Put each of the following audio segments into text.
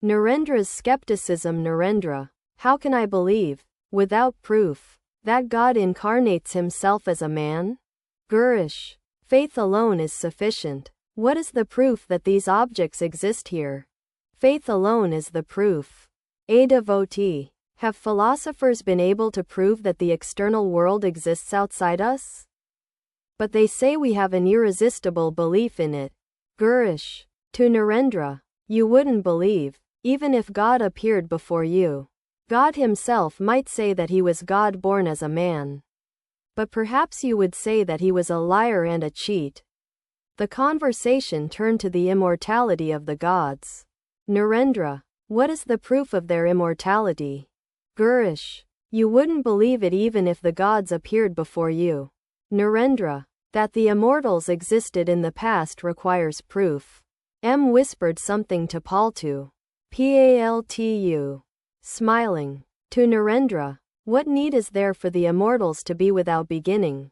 Narendra's skepticism. Narendra, how can I believe, without proof, that God incarnates himself as a man? Gurish, faith alone is sufficient. What is the proof that these objects exist here? Faith alone is the proof. A devotee, have philosophers been able to prove that the external world exists outside us? But they say we have an irresistible belief in it. Gurish, to Narendra, you wouldn't believe, even if God appeared before you. God himself might say that he was God born as a man. But perhaps you would say that he was a liar and a cheat. The conversation turned to the immortality of the gods. Narendra, what is the proof of their immortality? Gurish, you wouldn't believe it even if the gods appeared before you. Narendra, that the immortals existed in the past requires proof. M whispered something to Paltu. Paltu. Smiling. To Narendra, what need is there for the immortals to be without beginning?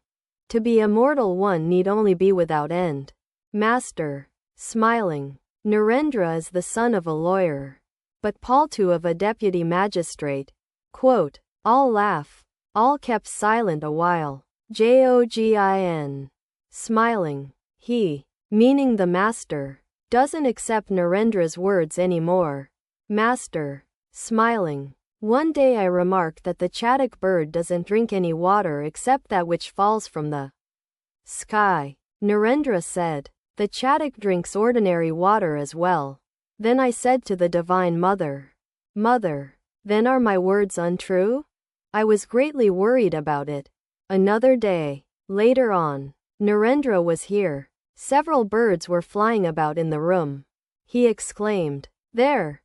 To be immortal one need only be without end. Master. Smiling. Narendra is the son of a lawyer, but Paltu of a deputy magistrate. Quote, all laugh. All kept silent a while. Jogin. Smiling. He, meaning the master, doesn't accept Narendra's words anymore. Master. Smiling. One day I remarked that the chatak bird doesn't drink any water except that which falls from the sky. Narendra said, the chatak drinks ordinary water as well. Then I said to the Divine Mother, Mother, then are my words untrue? I was greatly worried about it. Another day, later on, Narendra was here. Several birds were flying about in the room. He exclaimed, there,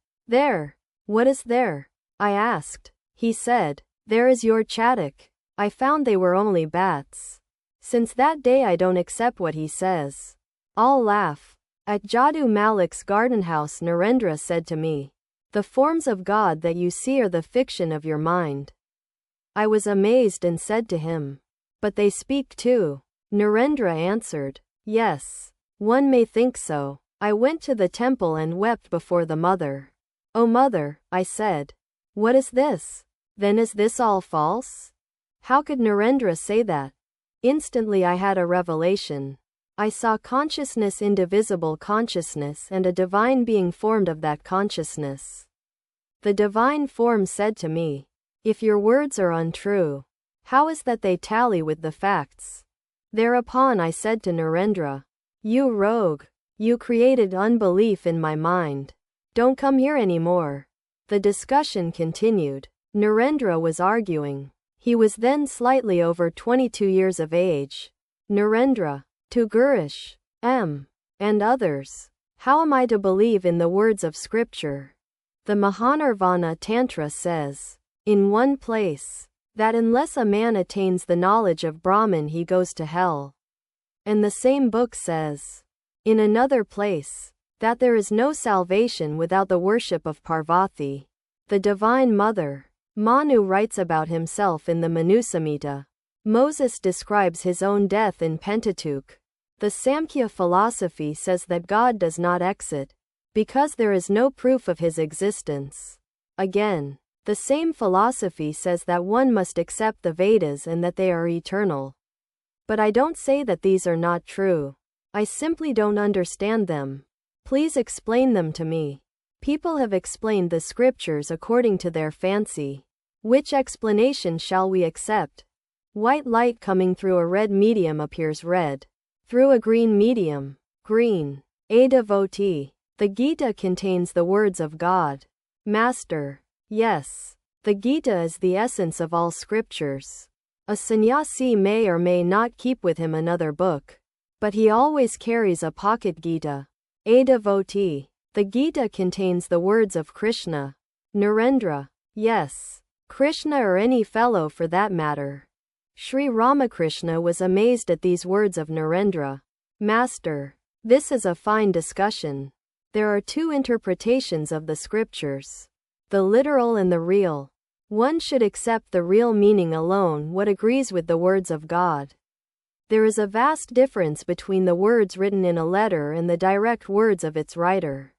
what is there? I asked. He said, there is your chatak. I found they were only bats. Since that day I don't accept what he says. All laugh. At Jadu Malik's garden house Narendra said to me, the forms of God that you see are the fiction of your mind. I was amazed and said to him, but they speak too. Narendra answered, yes, one may think so. I went to the temple and wept before the mother. O mother, I said, what is this? Then is this all false? How could Narendra say that? Instantly I had a revelation. I saw consciousness, indivisible consciousness, and a divine being formed of that consciousness. The divine form said to me, if your words are untrue, how is that they tally with the facts? Thereupon I said to Narendra, you rogue, you created unbelief in my mind. Don't come here anymore. The discussion continued. Narendra was arguing. He was then slightly over 22 years of age. Narendra, to Gurish, and others, how am I to believe in the words of scripture? The Mahanirvana Tantra says, in one place, that unless a man attains the knowledge of Brahman he goes to hell. And the same book says, in another place, that there is no salvation without the worship of Parvati, the Divine Mother. Manu writes about himself in the Manusamhita. Moses describes his own death in Pentateuch. The Samkhya philosophy says that God does not exist, because there is no proof of his existence. Again, the same philosophy says that one must accept the Vedas and that they are eternal. But I don't say that these are not true. I simply don't understand them. Please explain them to me. People have explained the scriptures according to their fancy. Which explanation shall we accept? White light coming through a red medium appears red. Through a green medium, green. A devotee. The Gita contains the words of God. Master. Yes. The Gita is the essence of all scriptures. A sannyasi may or may not keep with him another book, but he always carries a pocket Gita. A devotee. The Gita contains the words of Krishna. Narendra. Yes. Krishna or any fellow for that matter. Sri Ramakrishna was amazed at these words of Narendra. Master. This is a fine discussion. There are two interpretations of the scriptures. The literal and the real. One should accept the real meaning alone, what agrees with the words of God. There is a vast difference between the words written in a letter and the direct words of its writer.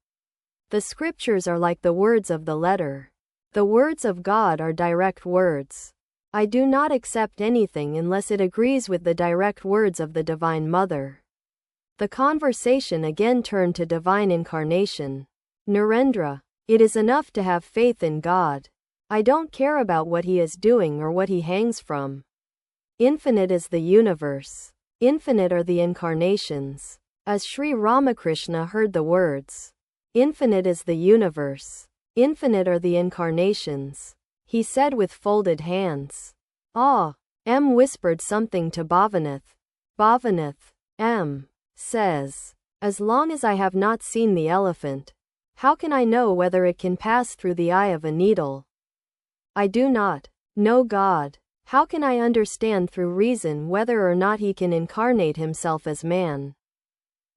The scriptures are like the words of the letter. The words of God are direct words. I do not accept anything unless it agrees with the direct words of the Divine Mother. The conversation again turned to divine incarnation. Narendra, it is enough to have faith in God. I don't care about what he is doing or what he hangs from. Infinite is the universe. Infinite are the incarnations. As Sri Ramakrishna heard the words, infinite is the universe. Infinite are the incarnations, he said with folded hands. Ah! M whispered something to Bhavanath. Bhavanath, M. says, as long as I have not seen the elephant, how can I know whether it can pass through the eye of a needle? I do not know God. How can I understand through reason whether or not he can incarnate himself as man?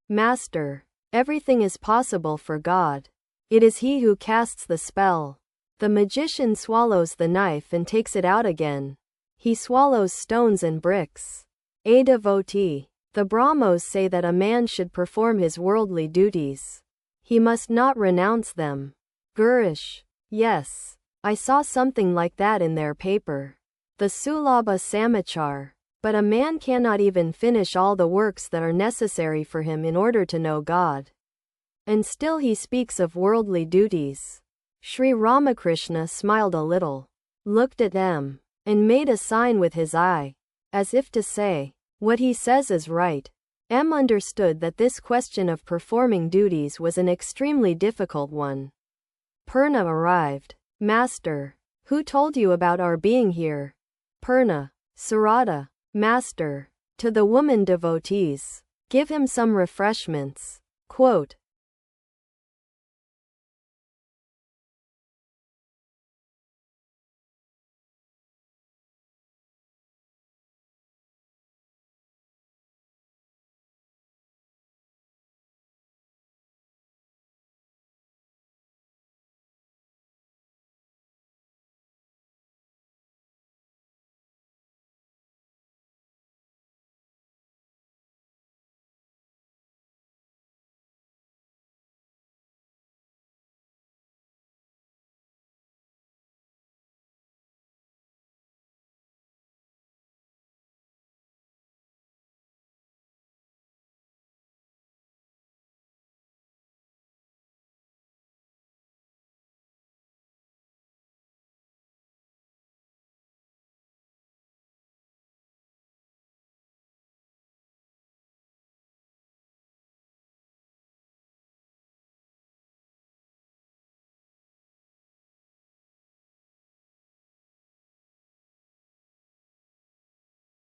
Master, everything is possible for God. It is he who casts the spell. The magician swallows the knife and takes it out again. He swallows stones and bricks. A devotee. The Brahmos say that a man should perform his worldly duties. He must not renounce them. Gurish. Yes. I saw something like that in their paper. The Sulabha Samachar. But a man cannot even finish all the works that are necessary for him in order to know God. And still he speaks of worldly duties. Sri Ramakrishna smiled a little, looked at them, and made a sign with his eye, as if to say, what he says is right. M understood that this question of performing duties was an extremely difficult one. Purna arrived. Master, who told you about our being here? Purna, Sarada, Master, to the woman devotees, give him some refreshments. Quote,